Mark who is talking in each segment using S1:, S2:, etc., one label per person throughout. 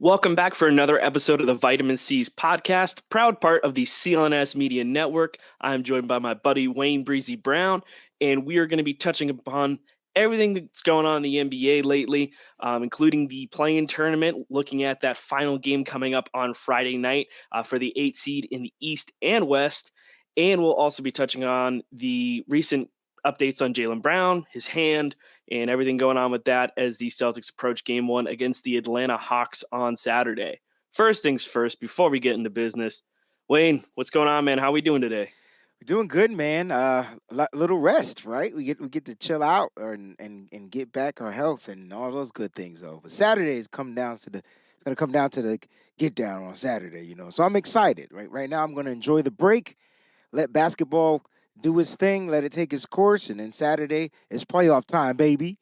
S1: Welcome back for another episode of the Vitamin C's podcast, proud part of the CLNS Media Network. I'm joined by my buddy Wayne Breezy Brown, and we are going to be touching upon everything that's going on in the NBA lately, including the play-in tournament, looking at that final game coming up on Friday night for the 8 seed in the East and West. And we'll also be touching on the recent updates on Jaylen Brown, his hand, and everything going on with that as the Celtics approach game one against the Atlanta Hawks on Saturday. First things first, before we get into business, Wayne, what's going on, man? How we doing today?
S2: We're doing good, man. Little rest, right? We get to chill out and get back our health and all those good things, though. But Saturdays come down to the it's gonna come down to the get down on Saturday. So I'm excited. Right now, I'm gonna enjoy the break, let basketball do its thing, let it take its course, and then Saturday is playoff time, baby.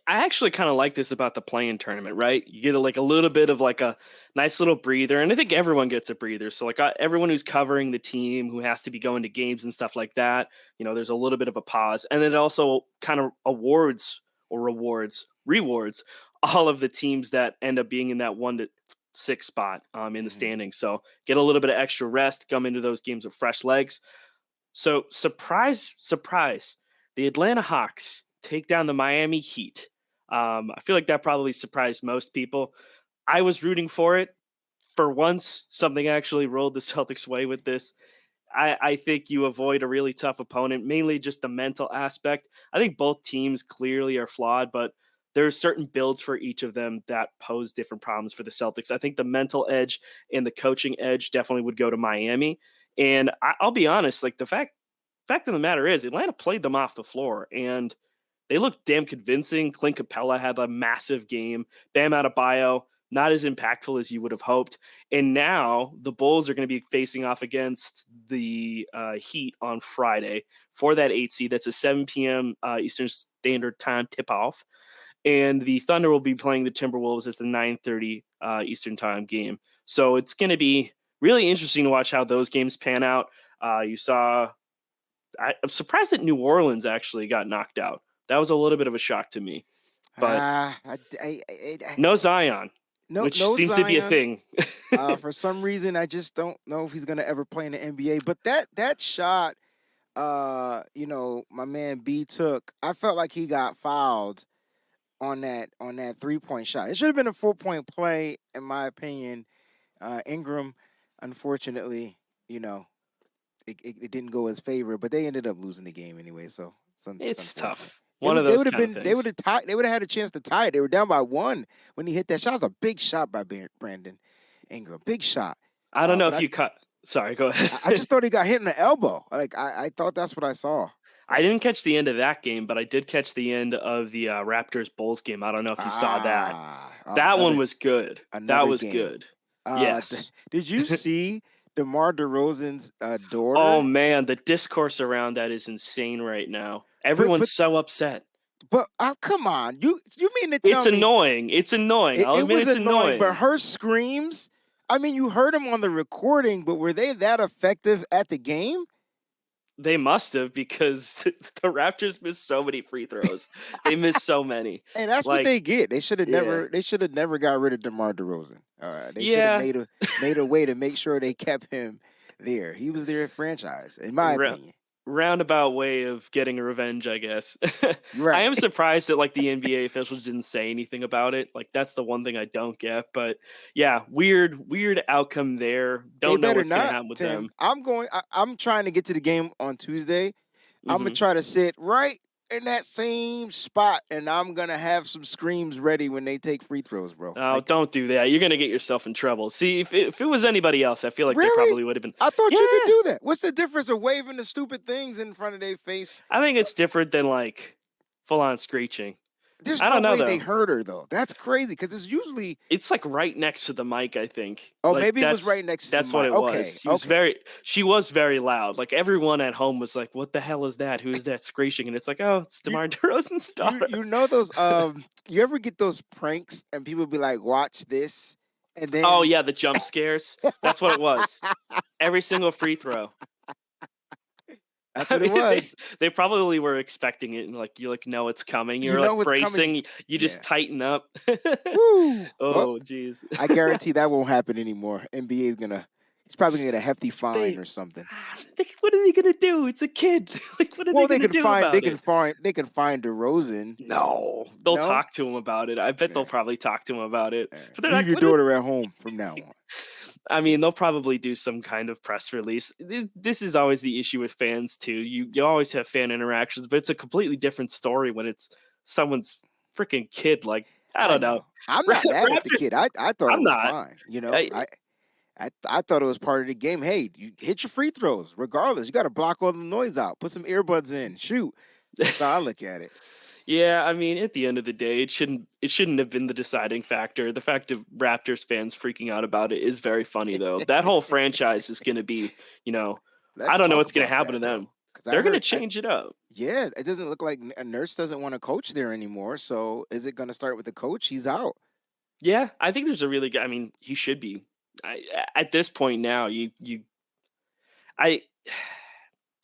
S1: I actually kind of like this about the play-in tournament, right? You get a little bit of like a nice little breather, and I think everyone gets a breather. So everyone who's covering the team, who has to be going to games and stuff like that, there's a little bit of a pause, and then it also kind of rewards all of the teams that end up being in that 1 to 6 spot in the
S2: Mhm.
S1: standings. So get a little bit of extra rest, come into those games with fresh legs. So surprise, surprise, the Atlanta Hawks take down the Miami Heat. I feel like that probably surprised most people. I was rooting for it. For once, something actually rolled the Celtics' way with this. I think you avoid a really tough opponent, mainly just the mental aspect. I think both teams clearly are flawed, but there are certain builds for each of them that pose different problems for the Celtics. I think the mental edge and the coaching edge definitely would go to Miami. And I'll be honest, like the fact of the matter is, Atlanta played them off the floor, and they looked damn convincing. Clint Capella had a massive game. Bam Adebayo, not as impactful as you would have hoped. And now the Bulls are going to be facing off against the Heat on Friday for that 8 seed. That's a 7 p.m. Eastern Standard Time tip-off. And the Thunder will be playing the Timberwolves as the 9:30 Eastern Time game. So it's going to be really interesting to watch how those games pan out. I'm surprised that New Orleans actually got knocked out. That was a little bit of a shock to me. But
S2: Ah, I-
S1: no Zion,
S2: no,
S1: which
S2: no
S1: seems to be a
S2: Zion.
S1: thing.
S2: For some reason, I just don't know if he's gonna ever play in the NBA. But that shot, my man B took. I felt like he got fouled on that 3-point shot. It should have been a 4-point play, in my opinion. Ingram, unfortunately, you know, it didn't go his favor, but they ended up losing the game anyway. So it's
S1: It's
S2: unfortunate.
S1: tough.
S2: They
S1: One of
S2: would they
S1: those
S2: would have
S1: kind of
S2: been they
S1: things.
S2: would have tied they would have had a chance to tie it. They were down by one when he hit that shot. It was a big shot by Brandon Ingram. Big shot.
S1: I don't know
S2: But
S1: if you cut. Sorry, go
S2: I
S1: ahead.
S2: just thought he got hit in the elbow. Like I thought that's what I saw.
S1: I didn't catch the end of that game, but I did catch the end of the Raptors Bulls game. I don't know if you saw that. That one
S2: Another
S1: was good. That
S2: another
S1: was
S2: game.
S1: good. Yes.
S2: Did you see DeMar DeRozan's
S1: Oh
S2: daughter?
S1: man, the discourse around that is insane right now.
S2: But
S1: Everyone's
S2: but
S1: so upset.
S2: but come on, you mean to tell
S1: It's
S2: me
S1: annoying. It's annoying.
S2: it,
S1: I'll
S2: it
S1: admit
S2: was
S1: it's
S2: annoying? But
S1: annoying.
S2: her screams. I mean, you heard them on the recording, but were they that effective at the game?
S1: They must have because the Raptors missed so many free throws. They missed so many.
S2: And that's what
S1: Like,
S2: they get. They should have
S1: yeah.
S2: never. They should have never got rid of DeMar DeRozan. They should have
S1: Yeah.
S2: made a way to make sure they kept him there. He was their franchise, in my
S1: Ra-
S2: opinion.
S1: Roundabout way of getting revenge, I guess.
S2: You're
S1: I
S2: right.
S1: am surprised that like the NBA officials didn't say anything about it. Like that's the one thing I don't get. But yeah, weird outcome there.
S2: They
S1: Don't know
S2: better
S1: what's gonna
S2: not,
S1: happen with
S2: Tim.
S1: them.
S2: I'm trying to get to the game on Tuesday. I'm gonna
S1: Hmm.
S2: try to sit right in that same spot, and I'm gonna have some screams ready when they take free throws, bro.
S1: Oh,
S2: Like,
S1: don't do that. You're gonna get yourself in trouble. See, if it was anybody else, I feel like they
S2: really?
S1: probably would have been.
S2: I thought you could
S1: Yeah,
S2: do that. What's the difference of waving the stupid things in front of their face?
S1: I think it's different than like full on screeching.
S2: There's
S1: I
S2: no
S1: don't know
S2: way they
S1: though.
S2: heard her though. That's crazy because it's usually.
S1: It's like right next to the mic, I think.
S2: Oh,
S1: Like
S2: maybe it was right next to the
S1: that's what
S2: mic.
S1: it was.
S2: Okay, okay.
S1: She was very loud. Like everyone at home was like, "What the hell is that? Who is that screeching?" And it's like, "Oh, it's
S2: You
S1: DeMar DeRozan's
S2: you
S1: daughter."
S2: you know those you ever get those pranks and people be like, watch this, and
S1: Oh
S2: then
S1: yeah, the jump scares. That's what it was. Every single free throw.
S2: That's
S1: I
S2: what it
S1: mean,
S2: was.
S1: they probably were expecting it and like you like know it's coming.
S2: You
S1: You're
S2: know
S1: like
S2: what's coming.
S1: bracing. You just
S2: Yeah.
S1: tighten up.
S2: Woo. Well,
S1: Oh, jeez.
S2: I guarantee that won't happen anymore. NBA is gonna. He's probably gonna get a hefty fine
S1: They,
S2: or something.
S1: what are they gonna do? It's a kid. Like, what are they
S2: Well, they
S1: gonna
S2: can
S1: do
S2: find. They
S1: about
S2: can
S1: it?
S2: find. They can find DeRozan.
S1: No, they'll
S2: No.
S1: talk to him about it. I bet they'll
S2: Yeah.
S1: probably talk to him about it.
S2: All right.
S1: But they're
S2: Leave
S1: like,
S2: your
S1: what? Are,
S2: daughter at home from now on.
S1: I mean, they'll probably do some kind of press release. This is always the issue with fans too. You always have fan interactions, but it's a completely different story when it's someone's freaking kid. Like, I
S2: I
S1: don't know.
S2: know. I'm not mad at the
S1: Raptors.
S2: kid. I thought it
S1: I'm
S2: was
S1: not.
S2: fine. You know.
S1: I,
S2: I thought it was part of the game. Hey, you hit your free throws regardless. You got to block all the noise out. Put some earbuds in. Shoot. That's how I look at it.
S1: Yeah, I mean, at the end of the day, it shouldn't have been the deciding factor. The fact of Raptors fans freaking out about it is very funny, though. That whole franchise is going to be, I
S2: Let's
S1: don't know
S2: talk
S1: what's going to
S2: about
S1: happen to
S2: that
S1: them.
S2: though, because I
S1: They're going to
S2: heard.
S1: change it up.
S2: Yeah, it doesn't look like a nurse doesn't want to coach there anymore. So is it going to start with the coach? He's out.
S1: Yeah, I think there's a really good. I mean, he should be. At this point now, I,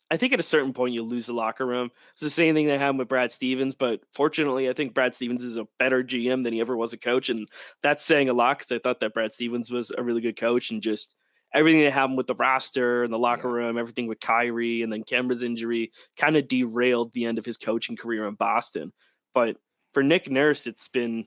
S1: I think at a certain point you lose the locker room. It's the same thing that happened with Brad Stevens, but fortunately, I think Brad Stevens is a better GM than he ever was a coach, and that's saying a lot because I thought that Brad Stevens was a really good coach, and just everything that happened with the roster and the locker
S2: Yeah.
S1: room, everything with Kyrie and then Kemba's injury, kind of derailed the end of his coaching career in Boston. But for Nick Nurse, it's been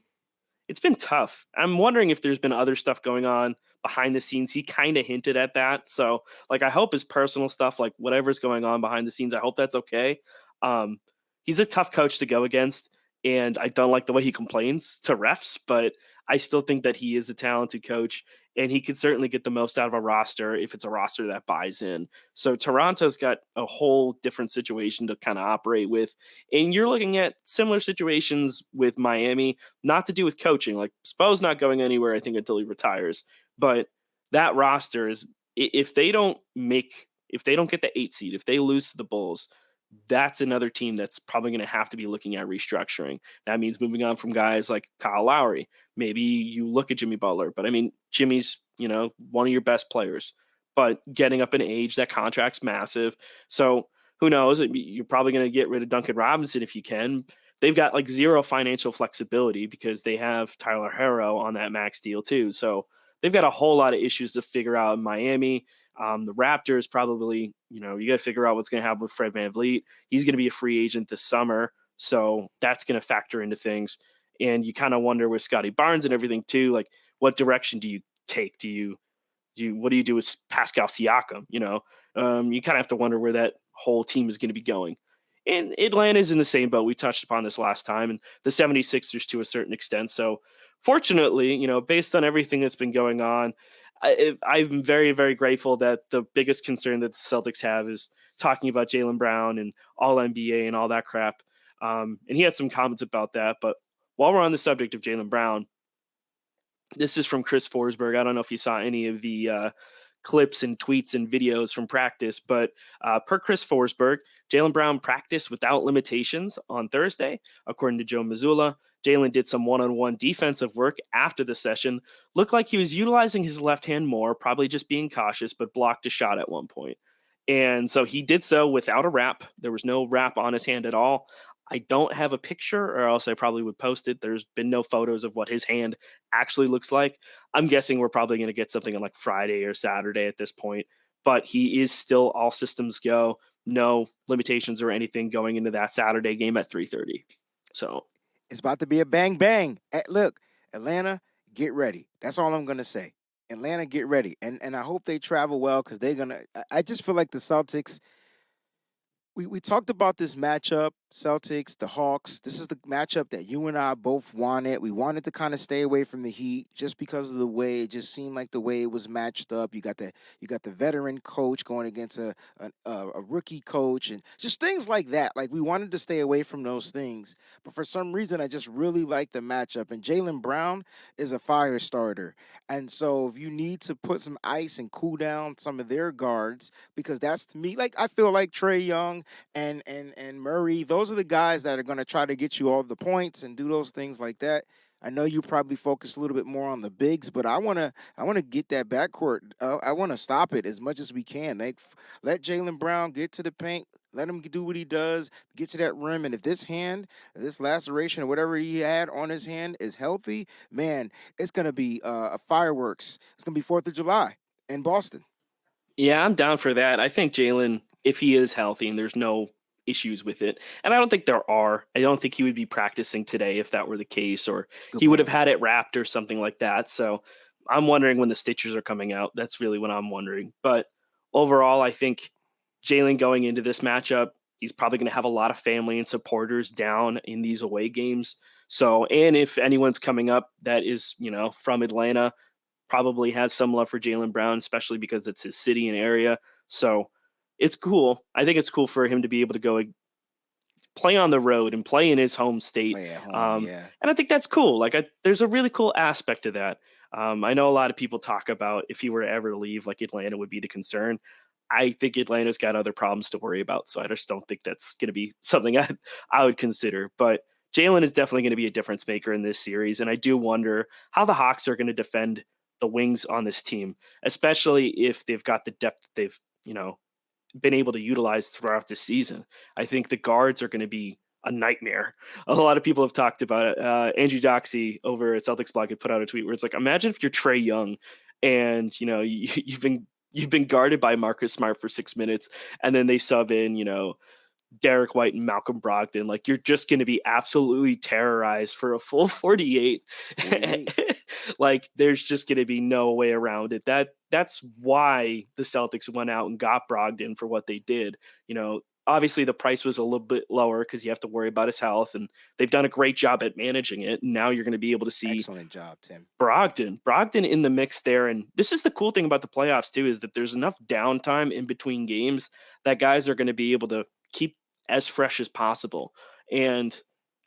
S1: tough. I'm wondering if there's been other stuff going on behind the scenes. He kind of hinted at that. So, like, I hope his personal stuff, like whatever's going on behind the scenes, I hope that's okay. Um, he's a tough coach to go against, and I don't like the way he complains to refs, but I still think that he is a talented coach, and he could certainly get the most out of a roster if it's a roster that buys in. So Toronto's got a whole different situation to kind of operate with, and you're looking at similar situations with Miami, not to do with coaching. Like Spo's not going anywhere, I think, until he retires. But that roster is if they don't get the 8 seed, if they lose to the Bulls, that's another team that's probably going to have to be looking at restructuring. That means moving on from guys like Kyle Lowry. Maybe you look at Jimmy Butler, but I mean, Jimmy's, one of your best players, but getting up in age, that contract's massive. So who knows? You're probably going to get rid of Duncan Robinson if you can. They've got like zero financial flexibility because they have Tyler Harrow on that max deal too. So they've got a whole lot of issues to figure out in Miami. The Raptors probably, you got to figure out what's going to happen with Fred VanVleet. He's going to be a free agent this summer. So that's going to factor into things. And you kind of wonder with Scotty Barnes and everything too, like what direction do you take? What do you do with Pascal Siakam? You kind of have to wonder where that whole team is going to be going. And Atlanta's in the same boat. We touched upon this last time, and the 76ers to a certain extent. So fortunately, based on everything that's been going on, I'm very, very grateful that the biggest concern that the Celtics have is talking about Jaylen Brown and AllNBA and all that crap. And he had some comments about that. But while we're on the subject of Jaylen Brown, this is from Chris Forsberg. I don't know if you saw any of the clips and tweets and videos from practice, but per Chris Forsberg, Jaylen Brown practiced without limitations on Thursday. According to Joe Mazzulla, Jaylen did some one-on-one defensive work after the session. Looked like he was utilizing his left hand more, probably just being cautious, but blocked a shot at one point. And so he did so without a wrap. There was no wrap on his hand at all. I don't have a picture, or else I probably would post it. There's been no photos of what his hand actually looks like. I'm guessing we're probably going to get something on like Friday or Saturday at this point, but he is still all systems go. No limitations or anything going into that Saturday game at 3:30. So
S2: It's about to be a bang bang. Look, Atlanta, get ready. That's all I'm gonna say. Atlanta, get ready, and I hope they travel well because they're gonna. I just feel like the Celtics. We talked about this matchup, Celtics, the Hawks. This is the matchup that you and I both wanted. We wanted to kind of stay away from the Heat just because of the way it just seemed like the way it was matched up. You got the veteran coach going against a rookie coach and just things like that. Like we wanted to stay away from those things, but for some reason I just really like the matchup. And Jaylen Brown is a fire starter, and so if you need to put some ice and cool down some of their guards, because that's to me like I feel like Trey Young and Murray, those are the guys that are going to try to get you all the points and do those things like that. I know you probably focus a little bit more on the bigs, but I want to get that backcourt. I want to stop it as much as we can. Like let Jaylen Brown get to the paint. Let him do what he does, get to that rim. And if this laceration or whatever he had on his hand is healthy, man, it's going to be a fireworks. It's going to be 4th of July in Boston.
S1: Yeah, I'm down for that. I think Jalen, if he is healthy and there's no issues with it, and I don't think there are, I don't think he would be practicing today if that were the case, or
S2: Good
S1: he would have
S2: point.
S1: had it wrapped or something like that. So I'm wondering when the stitches are coming out. That's really what I'm wondering. But overall, I think Jalen going into this matchup, he's probably going to have a lot of family and supporters down in these away games. So, and if anyone's coming up that is, from Atlanta, probably has some love for Jaylen Brown, especially because it's his city and area. So it's cool. I think it's cool for him to be able to go play on the road and play in his home state.
S2: Play at home, yeah.
S1: And I think that's cool. There's a really cool aspect to that. I know a lot of people talk about if he were to ever leave, like Atlanta would be the concern. I think Atlanta's got other problems to worry about, so I just don't think that's going to be something I would consider. But Jalen is definitely going to be a difference maker in this series, and I do wonder how the Hawks are going to defend the wings on this team, especially if they've got the depth that they've been able to utilize throughout the season. I think the guards are going to be a nightmare. A lot of people have talked about it. Andrew Doxey over at Celtics blog had put out a tweet where it's like, imagine if you're Trae Young and you've been guarded by Marcus Smart for 6 minutes, and then they sub in Derek White and Malcolm Brogdon. Like, you're just going to be absolutely terrorized for a full 48.
S2: 48.
S1: Like, there's just going to be no way around it. That's why the Celtics went out and got Brogdon for what they did. Obviously the price was a little bit lower because you have to worry about his health, and they've done a great job at managing it. And now you're going to be able to see
S2: Excellent job, Tim.
S1: Brogdon in the mix there. And this is the cool thing about the playoffs too, is that there's enough downtime in between games that guys are going to be able to keep as fresh as possible. And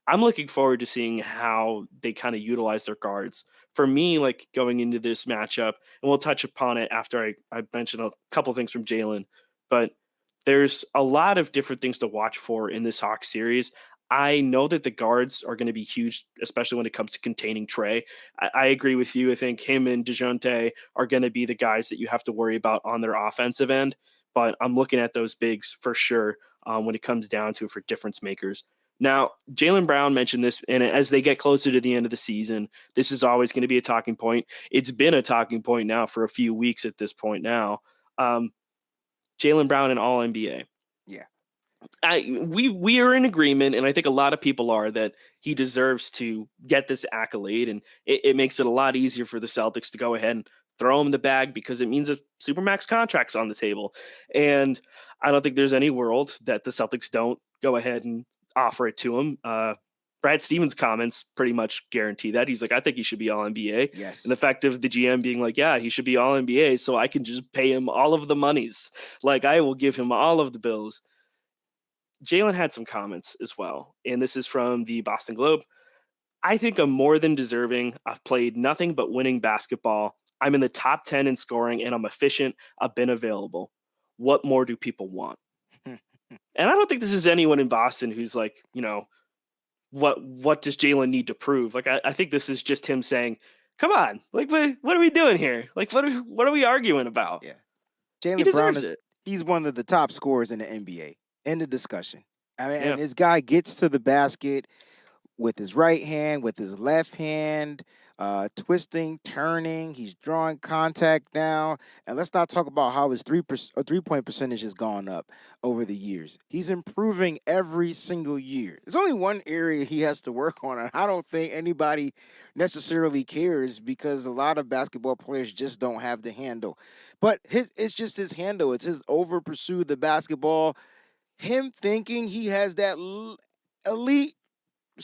S1: I'm looking forward to seeing how they kind of utilize their guards. For me, like going into this matchup, and we'll touch upon it after I mention a couple things from Jalen, but there's a lot of different things to watch for in this Hawks series. I know that the guards are going to be huge, especially when it comes to containing Trae. I agree with you. I think him and DeJounte are going to be the guys that you have to worry about on their offensive end. But I'm looking at those bigs for sure when it comes down to it for difference makers. Now, Jaylen Brown mentioned this, and as they get closer to the end of the season, this is always going to be a talking point. It's been a talking point now for a few weeks at this point now. Jaylen Brown and AllNBA.
S2: Yeah.
S1: We are in agreement, and I think a lot of people are, that he deserves to get this accolade, and it makes it a lot easier for the Celtics to go ahead and throw him the bag because it means a supermax contract's on the table. And I don't think there's any world that the Celtics don't go ahead and offer it to him. Brad Stevens' comments pretty much guarantee that. He's like, I think he should be AllNBA.
S2: Yes.
S1: And the fact of the GM being like, yeah, he should be AllNBA, so I can just pay him all of the monies. Like, I will give him all of the bills. Jalen had some comments as well, and this is from the Boston Globe. I think I'm more than deserving. I've played nothing but winning basketball. I'm in the top 10 in scoring, and I'm efficient. I've been available. What more do people want? And I don't think this is anyone in Boston who's like, what does Jalen need to prove? Like, I think this is just him saying, come on, like, what are we doing here? Like, what are we arguing about?
S2: Yeah.
S1: He
S2: Jaylen Brown
S1: deserves it.
S2: he's one of the top scorers in the NBA. End of discussion. I mean,
S1: Yeah.
S2: and this guy gets to the basket with his right hand, with his left hand, twisting, turning. He's drawing contact now. And let's not talk about how his 3-point percentage has gone up over the years. He's improving every single year. There's only one area he has to work on, and I don't think anybody necessarily cares because a lot of basketball players just don't have the handle. But it's just his handle. It's his over pursue the basketball. Him thinking he has that elite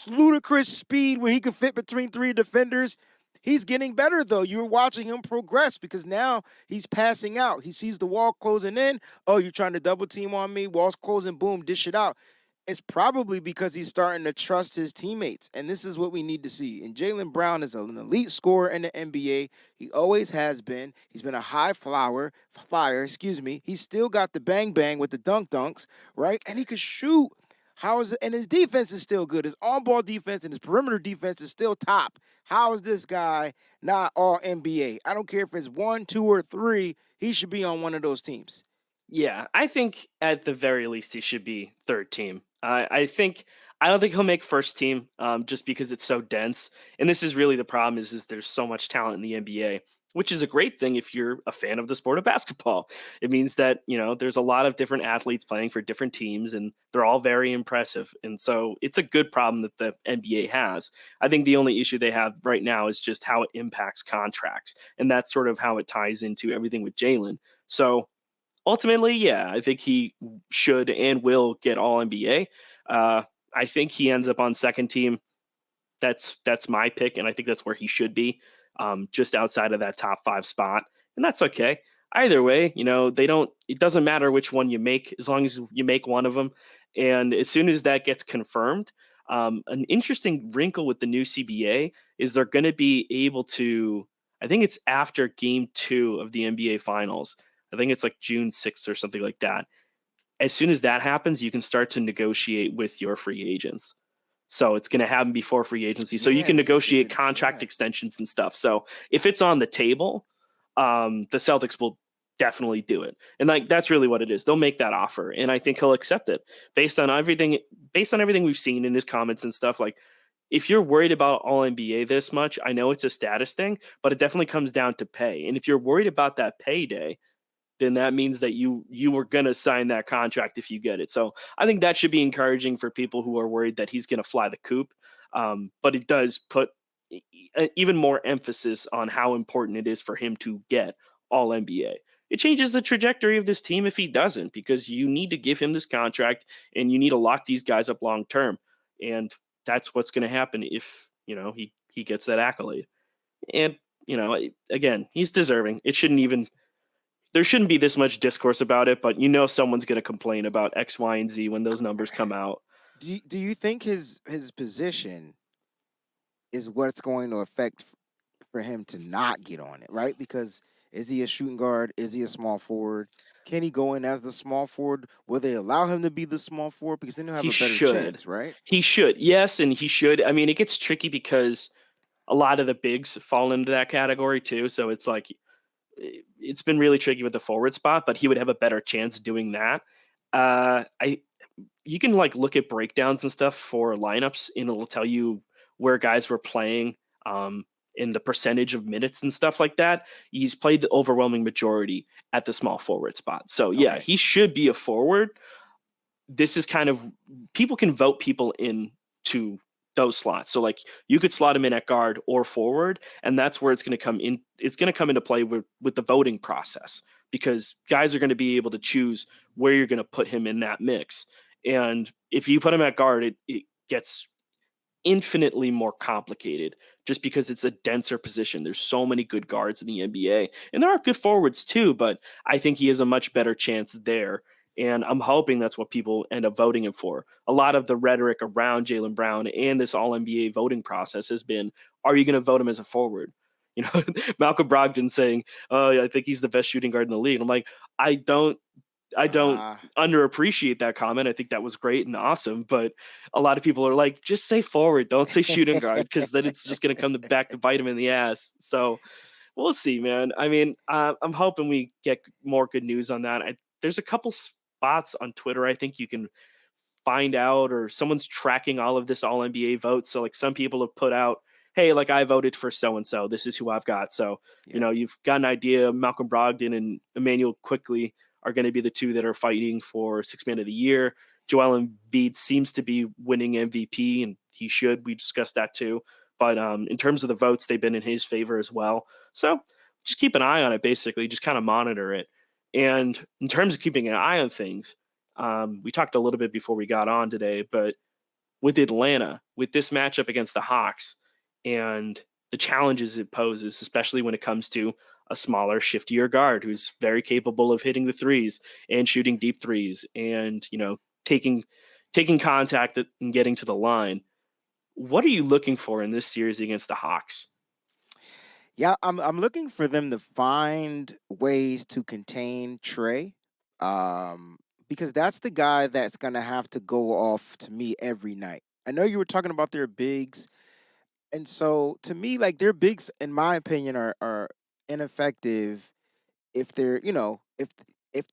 S2: ludicrous speed where he could fit between three defenders. He's getting better, though. You're watching him progress because now he's passing out. He sees the wall closing in. Oh, you're trying to double team on me? Wall's closing, boom, dish it out. It's probably because he's starting to trust his teammates, and this is what we need to see. And Jaylen Brown is an elite scorer in the NBA. He always has been. He's been a high flyer, He's still got the bang with the dunks, right? And he could shoot. How is it? And his defense is still good. His on-ball defense and his perimeter defense is still top. How is this guy not AllNBA? I don't care if it's 1, 2, or 3. He should be on one of those teams.
S1: Yeah, I think at the very least he should be third team. I don't think he'll make first team, just because it's so dense. And this is really the problem: is there's so much talent in the NBA, which is a great thing if you're a fan of the sport of basketball. It means that there's a lot of different athletes playing for different teams, and they're all very impressive. And so it's a good problem that the NBA has. I think the only issue they have right now is just how it impacts contracts, and that's sort of how it ties into everything with Jalen. So ultimately, yeah, I think he should and will get All NBA. I think he ends up on second team. That's my pick, and I think that's where he should be, just outside of that top five spot, and that's okay. Either way, they don't. It doesn't matter which one you make, as long as you make one of them. And as soon as that gets confirmed, an interesting wrinkle with the new CBA is they're going to be able to. I think it's after Game 2 of the NBA Finals. I think it's like June 6th or something like that. As soon as that happens, you can start to negotiate with your free agents. So it's going to happen before free agency. So you
S2: Yeah,
S1: can negotiate
S2: yeah.
S1: contract extensions and stuff. So if it's on the table, the Celtics will definitely do it. And like that's really what it is. They'll make that offer, and I think he'll accept it based on everything. Based on everything we've seen in his comments and stuff. Like if you're worried about All NBA this much, I know it's a status thing, but it definitely comes down to pay. And if you're worried about that payday, then that means that you were going to sign that contract if you get it. So I think that should be encouraging for people who are worried that he's going to fly the coop. But it does put even more emphasis on how important it is for him to get All NBA. It changes the trajectory of this team if he doesn't, because you need to give him this contract and you need to lock these guys up long term. And that's what's going to happen if he gets that accolade. And again, he's deserving. It shouldn't even there shouldn't be this much discourse about it, but someone's going to complain about X, Y, and Z when those numbers come out.
S2: Do you think his position is what's going to affect for him to not get on it, right? Because is he a shooting guard? Is he a small forward? Can he go in as the small forward? Will they allow him to be the small forward? Because then he'll have
S1: He
S2: a better
S1: should.
S2: chance, right?
S1: He should. Yes, and he should. I mean, it gets tricky because a lot of the bigs fall into that category too. So it's like it's been really tricky with the forward spot, but he would have a better chance doing that. I You can like look at breakdowns and stuff for lineups, and it'll tell you where guys were playing, in the percentage of minutes and stuff like that. He's played the overwhelming majority at the small forward spot. So yeah,
S2: Okay.
S1: he should be a forward. This is kind of people can vote people into those slots. So like you could slot him in at guard or forward, and that's where it's going to come in. It's going to come into play with the voting process, because guys are going to be able to choose where you're going to put him in that mix. And if you put him at guard, it gets infinitely more complicated just because it's a denser position. There's so many good guards in the NBA, and there are good forwards too, but I think he has a much better chance there. And I'm hoping that's what people end up voting him for. A lot of the rhetoric around Jalen Brown and this All NBA voting process has been, are you going to vote him as a forward? Malcolm Brogdon saying, "Oh, I think he's the best shooting guard in the league." I'm like, I don't I don't
S2: Uh
S1: underappreciate that comment. I think that was great and awesome, but a lot of people are like, just say forward, don't say shooting guard, because then it's just going to come back to bite him in the ass. So we'll see, man. I mean, I'm hoping we get more good news on that. There's a couple spots on Twitter I think you can find out, or someone's tracking all of this All NBA votes. So like some people have put out, hey, like I voted for so and so. This is who I've got. So
S2: yeah.
S1: you've got an idea. Malcolm Brogdon and Emmanuel quickly are going to be the two that are fighting for Sixth Man of the Year. Joel Embiid seems to be winning MVP, and he should. We discussed that too. But in terms of the votes, they've been in his favor as well. So just keep an eye on it, basically. Just kind of monitor it. And in terms of keeping an eye on things, we talked a little bit before we got on today, but with Atlanta, with this matchup against the Hawks and the challenges it poses, especially when it comes to a smaller, shiftier guard who's very capable of hitting the threes and shooting deep threes and, taking contact and getting to the line. What are you looking for in this series against the Hawks?
S2: Yeah, I'm looking for them to find ways to contain Trey. Because that's the guy that's gonna have to go off to me every night. I know you were talking about their bigs. And so to me, like their bigs, in my opinion, are ineffective if they're, if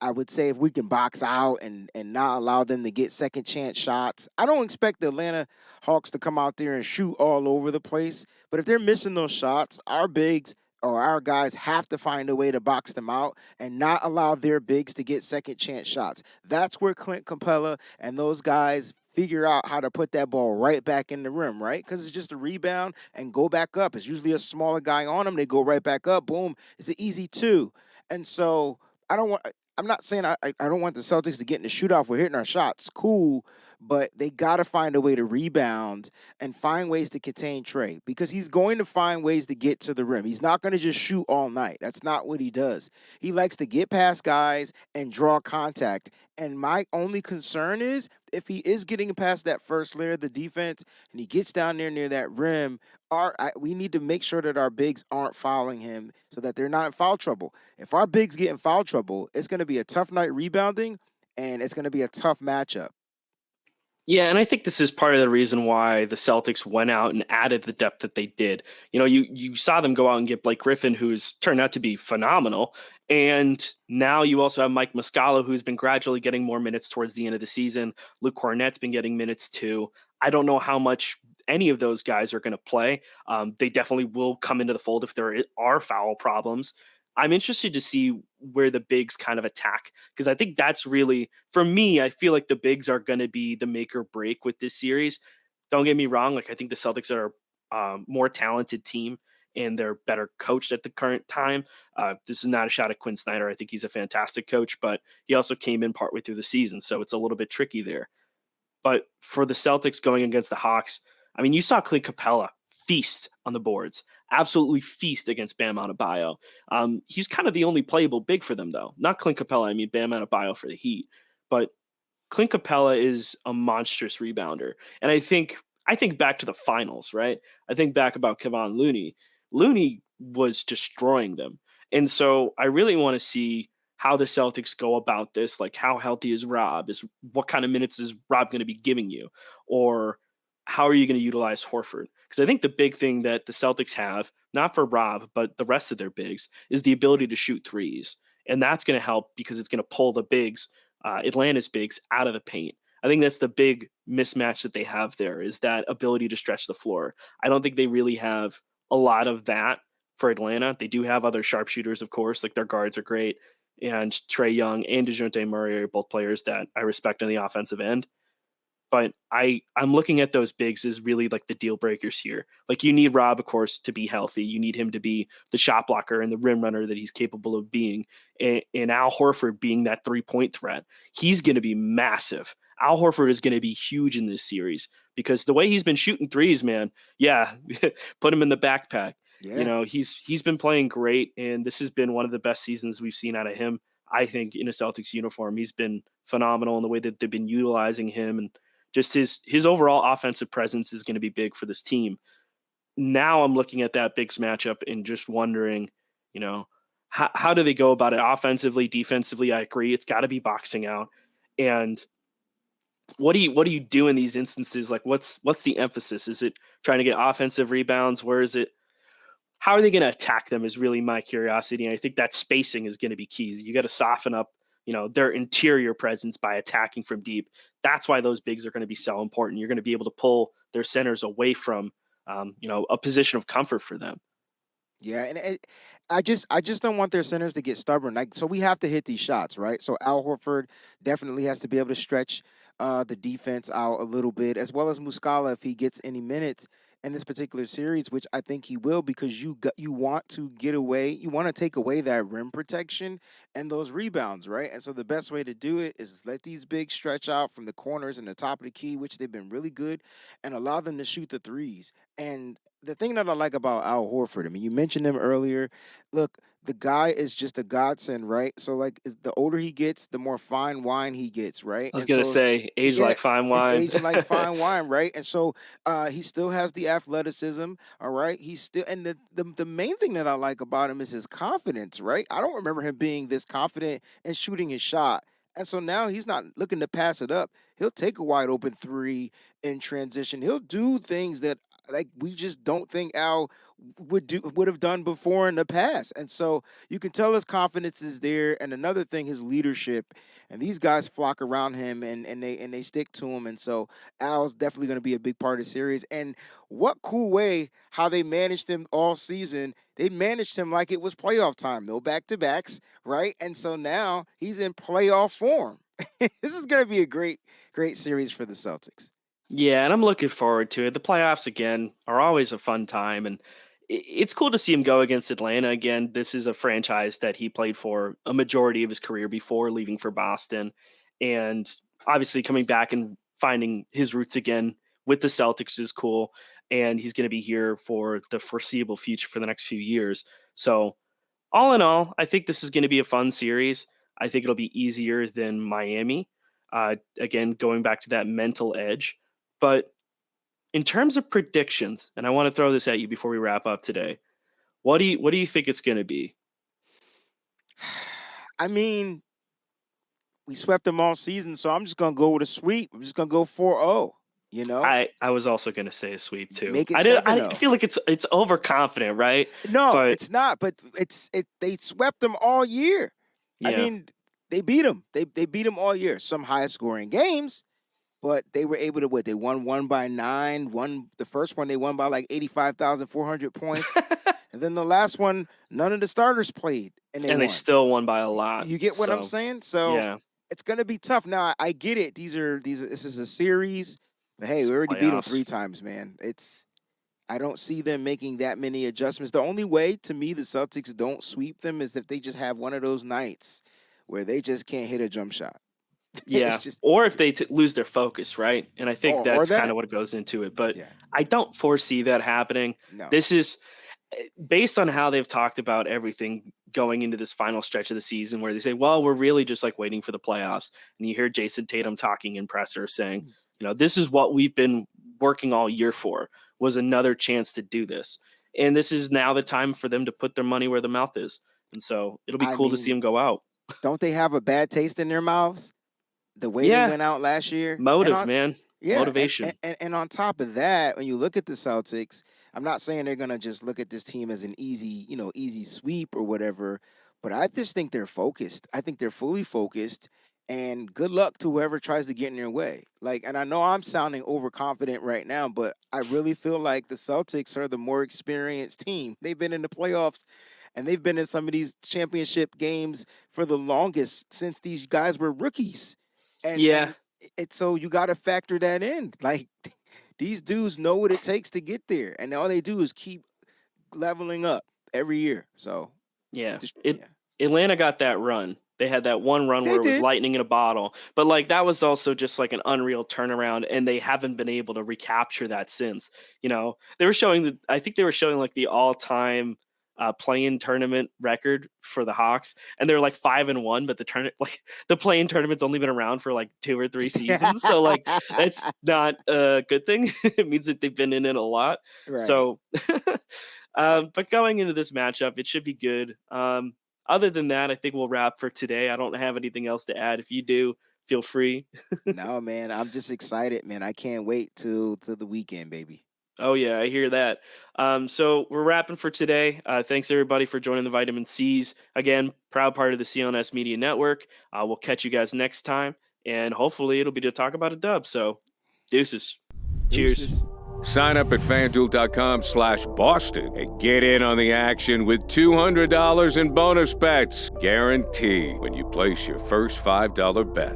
S2: I would say if we can box out and not allow them to get second chance shots, I don't expect the Atlanta Hawks to come out there and shoot all over the place. But if they're missing those shots, our bigs or our guys have to find a way to box them out and not allow their bigs to get second chance shots. That's where Clint Capella and those guys figure out how to put that ball right back in the rim, right? Because it's just a rebound and go back up. It's usually a smaller guy on them. They go right back up. Boom. It's an easy two. And so I don't want. I'm not saying I don't want the Celtics to get in the shootout for hitting our shots. Cool, but they got to find a way to rebound and find ways to contain Trey because he's going to find ways to get to the rim. He's not going to just shoot all night. That's not what he does. He likes to get past guys and draw contact. And my only concern is if he is getting past that first layer of the defense and he gets down there near that rim, we need to make sure that our bigs aren't fouling him so that they're not in foul trouble. If our bigs get in foul trouble, it's going to be a tough night rebounding and it's going to be a tough matchup.
S1: Yeah, and I think this is part of the reason why the Celtics went out and added the depth that they did. You saw them go out and get Blake Griffin, who's turned out to be phenomenal. And now you also have Mike Muscala, who's been gradually getting more minutes towards the end of the season. Luke Cornett's been getting minutes too. I don't know how much any of those guys are going to play. They definitely will come into the fold if there are foul problems. I'm interested to see where the bigs kind of attack because I think that's really, for me, I feel like the bigs are going to be the make or break with this series. Don't get me wrong. Like, I think the Celtics are a more talented team and they're better coached at the current time. This is not a shot at Quinn Snyder. I think he's a fantastic coach, but he also came in partway through the season. So it's a little bit tricky there. But for the Celtics going against the Hawks, I mean, you saw Clint Capella feast on the boards, absolutely feast against Bam Adebayo. He's kind of the only playable big for them, though. Not Clint Capella, I mean Bam Adebayo for the Heat. But Clint Capella is a monstrous rebounder. And I think back to the finals, right? I think back about Kevon Looney. Looney was destroying them. And so I really want to see how the Celtics go about this. Like, how healthy is Rob? What kind of minutes is Rob going to be giving you? Or how are you going to utilize Horford? Because I think the big thing that the Celtics have, not for Rob, but the rest of their bigs, is the ability to shoot threes. And that's going to help because it's going to pull the bigs, Atlanta's bigs, out of the paint. I think that's the big mismatch that they have there is that ability to stretch the floor. I don't think they really have a lot of that for Atlanta. They do have other sharpshooters, of course, like their guards are great. And Trae Young and DeJounte Murray are both players that I respect on the offensive end. But I'm looking at those bigs as really like the deal breakers here. Like, you need Rob, of course, to be healthy. You need him to be the shot blocker and the rim runner that he's capable of being. And Al Horford being that 3-point threat, he's going to be massive. Al Horford is going to be huge in this series because the way he's been shooting threes, man, yeah, put him in the backpack.
S2: Yeah.
S1: He's been playing great, and this has been one of the best seasons we've seen out of him. I think in a Celtics uniform, he's been phenomenal in the way that they've been utilizing him, and just his overall offensive presence is going to be big for this team. Now I'm looking at that Bigs matchup and just wondering, how do they go about it offensively, defensively? I agree, it's got to be boxing out. And what do you do in these instances? Like, what's the emphasis? Is it trying to get offensive rebounds? Where is it? How are they going to attack them is really my curiosity. And I think that spacing is going to be key. You got to soften up, their interior presence by attacking from deep. That's why those bigs are going to be so important. You're going to be able to pull their centers away from, a position of comfort for them.
S2: Yeah, and I just don't want their centers to get stubborn. Like, so we have to hit these shots, right? So Al Horford definitely has to be able to stretch the defense out a little bit, as well as Muscala if he gets any minutes in this particular series, which I think he will, because you want to get away, you want to take away that rim protection and those rebounds, right? And so the best way to do it is let these bigs stretch out from the corners and the top of the key, which they've been really good, and allow them to shoot the threes. And the thing that I like about Al Horford, I mean, you mentioned him earlier. Look, the guy is just a godsend, right? So, like, the older he gets, the more fine wine he gets, right?
S1: I was
S2: And
S1: going to
S2: so,
S1: say, age
S2: yeah,
S1: like fine
S2: it's
S1: wine.
S2: aging like fine wine, right? And so, he still has the athleticism, all right? He's still, and the main thing that I like about him is his confidence, right? I don't remember him being this confident and shooting his shot. And so now he's not looking to pass it up. He'll take a wide open three in transition. He'll do things that, like, we just don't think Al would have done before in the past. And so you can tell his confidence is there. And another thing, his leadership. And these guys flock around him and they stick to him. And so Al's definitely going to be a big part of the series. And what cool way how they managed him all season. They managed him like it was playoff time, no back-to-backs, right? And so now he's in playoff form. This is going to be a great series for the Celtics.
S1: Yeah, and I'm looking forward to it. The playoffs again are always a fun time, and it's cool to see him go against Atlanta again. This is a franchise that he played for a majority of his career before leaving for Boston, and obviously coming back and finding his roots again with the Celtics is cool. And he's going to be here for the foreseeable future for the next few years. So, all in all, I think this is going to be a fun series. I think it'll be easier than Miami. Again, going back to that mental edge. But in terms of predictions, and I want to throw this at you before we wrap up today, what do you think it's going to be?
S2: I mean, we swept them all season, so I'm just going to go with a sweep. I'm just going to go 4-0. You know,
S1: I was also going to say a sweep too.
S2: Make it
S1: I feel like it's overconfident, right?
S2: No, it's not. But they swept them all year. Yeah. I mean, they beat them. They beat them all year. Some high scoring games, but they were able to win. They won 1-9. The first one they won by like 85,400 points, and then the last one none of the starters played, and they
S1: still won by a lot.
S2: You get what I'm saying? So yeah. It's gonna be tough. Now I get it. This is a series. But hey, we already beat them 3 times, man. I don't see them making that many adjustments. The only way, to me, the Celtics don't sweep them is if they just have one of those nights where they just can't hit a jump shot.
S1: Yeah, or if they lose their focus, right? And I think that's kind of what goes into it. But yeah. I don't foresee that happening. No. This is based on how they've talked about everything going into this final stretch of the season where they say, well, we're really just like waiting for the playoffs. And you hear Jason Tatum talking in presser saying, this is what we've been working all year for, was another chance to do this. And this is now the time for them to put their money where their mouth is. And so it'll be cool to see them go out.
S2: Don't they have a bad taste in their mouths? The way they went out last year?
S1: Man. Yeah, motivation.
S2: And on top of that, when you look at the Celtics, I'm not saying they're going to just look at this team as an easy sweep or whatever, but I just think they're focused. I think they're fully focused. And good luck to whoever tries to get in their way. And I know I'm sounding overconfident right now, but I really feel like the Celtics are the more experienced team. They've been in the playoffs, and they've been in some of these championship games for the longest since these guys were rookies. And so you got to factor that in. These dudes know what it takes to get there, and all they do is keep leveling up every year. So
S1: Atlanta got that run. They had that one run where it was lightning in a bottle. But that was also just like an unreal turnaround, and they haven't been able to recapture that since. They were showing like the all-time play-in tournament record for the Hawks, and they're like 5-1, but the play-in tournament's only been around for like 2 or 3 seasons. So it's not a good thing. It means that they've been in it a lot. Right. So but going into this matchup, it should be good. Other than that, I think we'll wrap for today. I don't have anything else to add. If you do, feel free.
S2: No, man, I'm just excited, man. I can't wait till the weekend, baby.
S1: Oh, yeah, I hear that. So we're wrapping for today. Thanks, everybody, for joining the Vitamin C's. Again, proud part of the CLNS Media Network. We'll catch you guys next time, and hopefully it'll be to talk about a dub. So, deuces. Cheers.
S3: Sign up at FanDuel.com/Boston and get in on the action with $200 in bonus bets. Guaranteed when you place your first $5 bet.